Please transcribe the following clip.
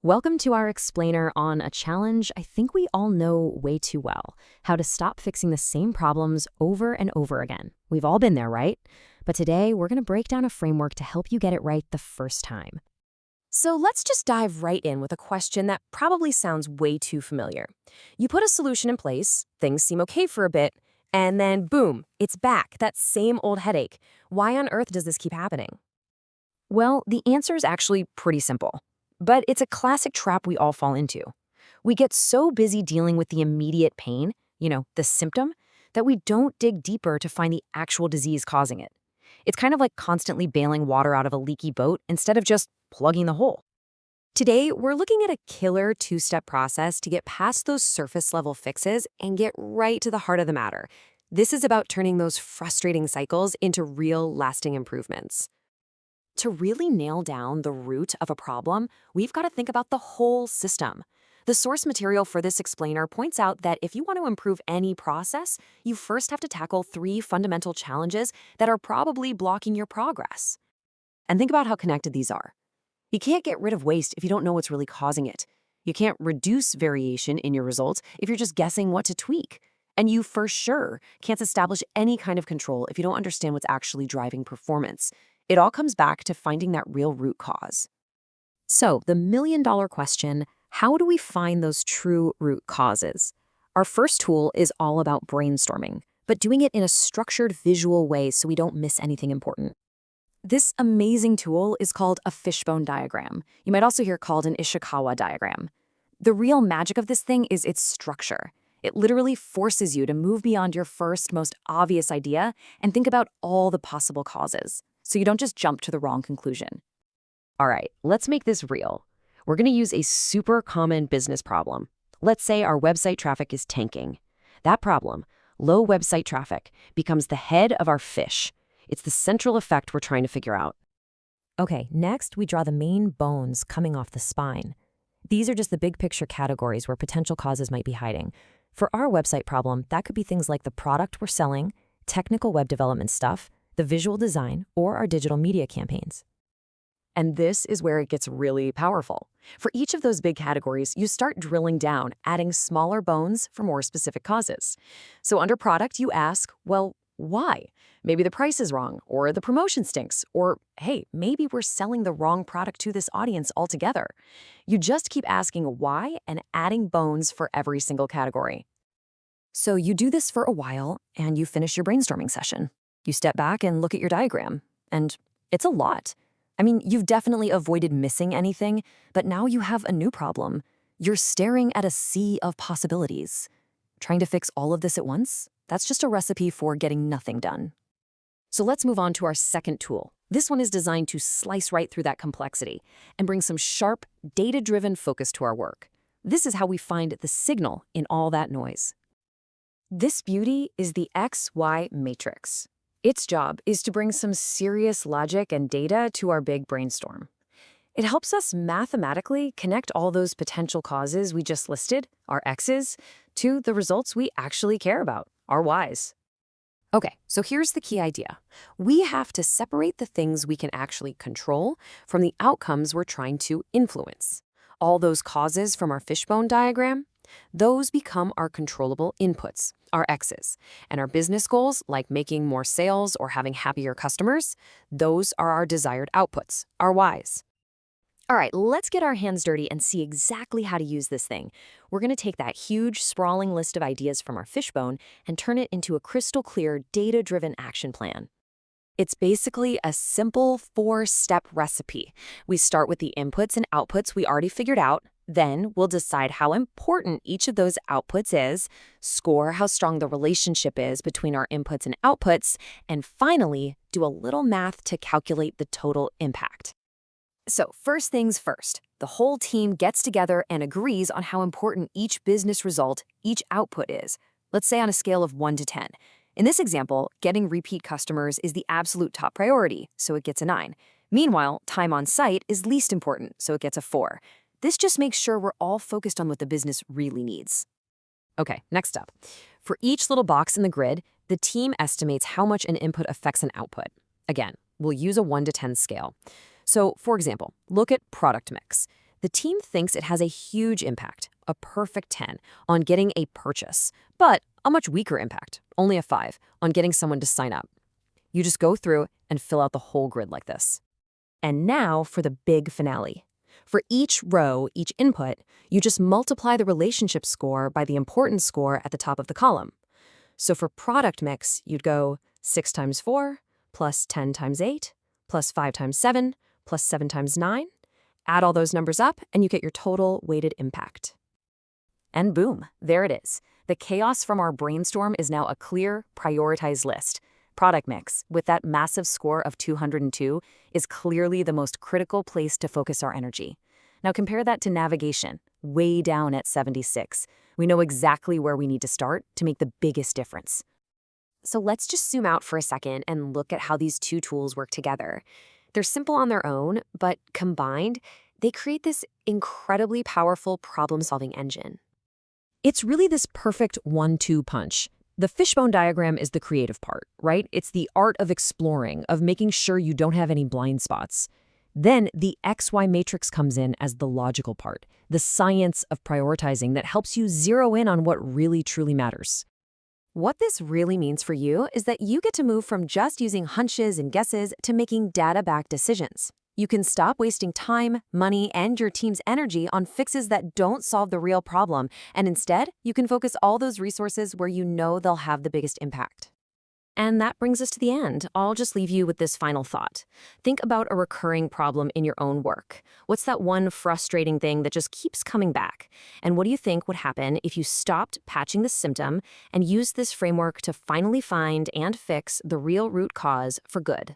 Welcome to our explainer on a challenge I think we all know way too well: how to stop fixing the same problems over and over again. We've all been there, right? But today, we're going to break down a framework to help you get it right the first time. So let's just dive right in with a question that probably sounds way too familiar. You put a solution in place, things seem okay for a bit, and then boom, it's back, that same old headache. Why on earth does this keep happening? Well, the answer is actually pretty simple, but it's a classic trap we all fall into. We get so busy dealing with the immediate pain, the symptom, that we don't dig deeper to find the actual disease causing it. It's kind of like constantly bailing water out of a leaky boat instead of just plugging the hole. Today, we're looking at a killer two-step process to get past those surface-level fixes and get right to the heart of the matter. This is about turning those frustrating cycles into real, lasting improvements. To really nail down the root of a problem, we've got to think about the whole system. The source material for this explainer points out that if you want to improve any process, you first have to tackle three fundamental challenges that are probably blocking your progress. And think about how connected these are. You can't get rid of waste if you don't know what's really causing it. You can't reduce variation in your results if you're just guessing what to tweak. And you for sure can't establish any kind of control if you don't understand what's actually driving performance. It all comes back to finding that real root cause. So, the million-dollar question: how do we find those true root causes? Our first tool is all about brainstorming, but doing it in a structured visual way so we don't miss anything important. This amazing tool is called a fishbone diagram. You might also hear it called an Ishikawa diagram. The real magic of this thing is its structure. It literally forces you to move beyond your first, most obvious idea and think about all the possible causes, so you don't just jump to the wrong conclusion. All right, let's make this real. We're going to use a super common business problem. Let's say our website traffic is tanking. That problem, low website traffic, becomes the head of our fish. It's the central effect we're trying to figure out. Okay, next we draw the main bones coming off the spine. These are just the big picture categories where potential causes might be hiding. For our website problem, that could be things like the product we're selling, technical web development stuff, the visual design, or our digital media campaigns. And this is where it gets really powerful. For each of those big categories, you start drilling down, adding smaller bones for more specific causes. So under product, you ask, well, why? Maybe the price is wrong, or the promotion stinks, or hey, maybe we're selling the wrong product to this audience altogether. You just keep asking why and adding bones for every single category. So you do this for a while, and you finish your brainstorming session. You step back and look at your diagram, and it's a lot. I mean, you've definitely avoided missing anything, but now you have a new problem. You're staring at a sea of possibilities. Trying to fix all of this at once? That's just a recipe for getting nothing done. So let's move on to our second tool. This one is designed to slice right through that complexity and bring some sharp, data-driven focus to our work. This is how we find the signal in all that noise. This beauty is the XY matrix. Its job is to bring some serious logic and data to our big brainstorm. It helps us mathematically connect all those potential causes we just listed, our X's, to the results we actually care about, our Y's. Okay, so here's the key idea. We have to separate the things we can actually control from the outcomes we're trying to influence. All those causes from our fishbone diagram, those become our controllable inputs, our X's. And our business goals, like making more sales or having happier customers, those are our desired outputs, our Y's. All right, let's get our hands dirty and see exactly how to use this thing. We're going to take that huge, sprawling list of ideas from our fishbone and turn it into a crystal clear, data-driven action plan. It's basically a simple 4-step recipe. We start with the inputs and outputs we already figured out. Then we'll decide how important each of those outputs is, score how strong the relationship is between our inputs and outputs, and finally, do a little math to calculate the total impact. So first things first, the whole team gets together and agrees on how important each business result, each output is. Let's say on a scale of 1 to 10. In this example, getting repeat customers is the absolute top priority, so it gets a 9. Meanwhile, time on site is least important, so it gets a 4. This just makes sure we're all focused on what the business really needs. Okay, next up. For each little box in the grid, the team estimates how much an input affects an output. Again, we'll use a 1 to 10 scale. So, for example, look at product mix. The team thinks it has a huge impact, a perfect 10, on getting a purchase, but a much weaker impact, only a 5, on getting someone to sign up. You just go through and fill out the whole grid like this. And now for the big finale. For each row, each input, you just multiply the relationship score by the importance score at the top of the column. So for product mix, you'd go 6 times 4, plus 10 times 8, plus 5 times 7, plus 7 times 9. Add all those numbers up, and you get your total weighted impact. And boom, there it is. The chaos from our brainstorm is now a clear, prioritized list. Product mix, with that massive score of 202, is clearly the most critical place to focus our energy. Now compare that to navigation, way down at 76. We know exactly where we need to start to make the biggest difference. So let's just zoom out for a second and look at how these two tools work together. They're simple on their own, but combined, they create this incredibly powerful problem-solving engine. It's really this perfect 1-2 punch. The fishbone diagram is the creative part, right? It's the art of exploring, of making sure you don't have any blind spots. Then the XY matrix comes in as the logical part, the science of prioritizing that helps you zero in on what really truly matters. What this really means for you is that you get to move from just using hunches and guesses to making data-backed decisions. You can stop wasting time, money, and your team's energy on fixes that don't solve the real problem, and instead, you can focus all those resources where you know they'll have the biggest impact. And that brings us to the end. I'll just leave you with this final thought. Think about a recurring problem in your own work. What's that one frustrating thing that just keeps coming back? And what do you think would happen if you stopped patching the symptom and used this framework to finally find and fix the real root cause for good?